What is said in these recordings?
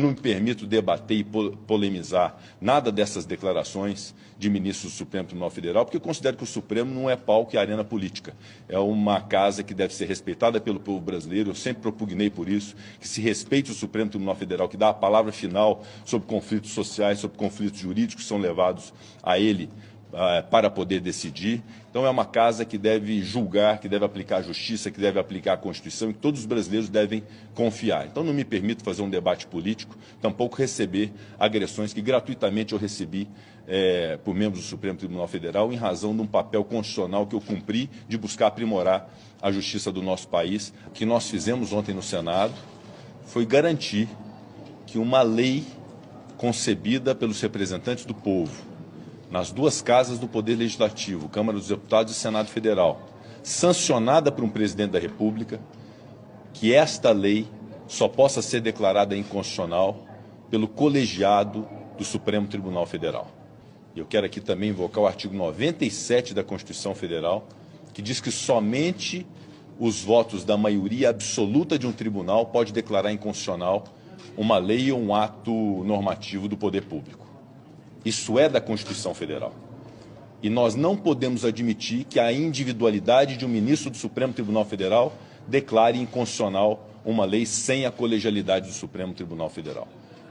Não me permito debater e polemizar nada dessas declarações de ministros do Supremo Tribunal Federal, porque eu considero que o Supremo não é palco e arena política. É uma casa que deve ser respeitada pelo povo brasileiro. Eu sempre propugnei por isso, que se respeite o Supremo Tribunal Federal, que dá a palavra final sobre conflitos sociais, sobre conflitos jurídicos que são levados a ele para poder decidir. Então é uma casa que deve julgar, que deve aplicar a justiça, que deve aplicar a Constituição e que todos os brasileiros devem confiar. Então não me permito fazer um debate político, tampouco receber agressões que gratuitamente eu recebi por membros do Supremo Tribunal Federal em razão de um papel constitucional que eu cumpri de buscar aprimorar a justiça do nosso país. O que nós fizemos ontem no Senado foi garantir que uma lei concebida pelos representantes do povo, nas duas casas do Poder Legislativo, Câmara dos Deputados e Senado Federal, sancionada por um presidente da República, que esta lei só possa ser declarada inconstitucional pelo colegiado do Supremo Tribunal Federal. Eu quero aqui também invocar o artigo 97 da Constituição Federal, que diz que somente os votos da maioria absoluta de um tribunal pode declarar inconstitucional uma lei ou um ato normativo do poder público. Isso é da Constituição Federal. E nós não podemos admitir que a individualidade de um ministro do Supremo Tribunal Federal declare inconstitucional uma lei sem a colegialidade do Supremo Tribunal Federal.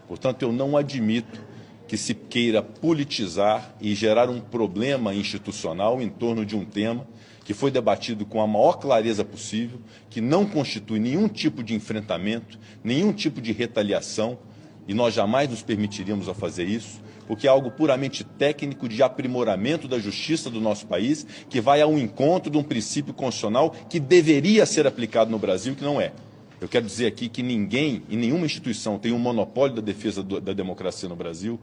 Portanto, eu não admito que se queira politizar e gerar um problema institucional em torno de um tema que foi debatido com a maior clareza possível, que não constitui nenhum tipo de enfrentamento, nenhum tipo de retaliação, e nós jamais nos permitiríamos a fazer isso, porque é algo puramente técnico de aprimoramento da justiça do nosso país, que vai ao encontro de um princípio constitucional que deveria ser aplicado no Brasil, que não é. Eu quero dizer aqui que ninguém e nenhuma instituição tem um monopólio da defesa da democracia no Brasil,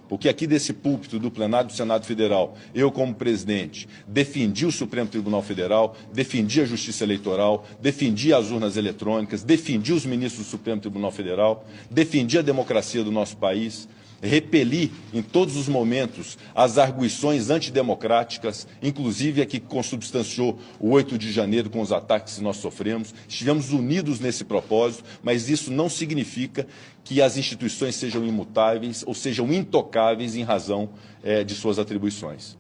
porque aqui desse púlpito do plenário do Senado Federal, eu como presidente, defendi o Supremo Tribunal Federal, defendi a justiça eleitoral, defendi as urnas eletrônicas, defendi os ministros do Supremo Tribunal Federal, defendi a democracia do nosso país, repeli em todos os momentos as arguições antidemocráticas, inclusive a que consubstanciou o 8 de janeiro com os ataques que nós sofremos. Estivemos unidos nesse propósito, mas isso não significa que as instituições sejam imutáveis ou sejam intocáveis em razão de suas atribuições.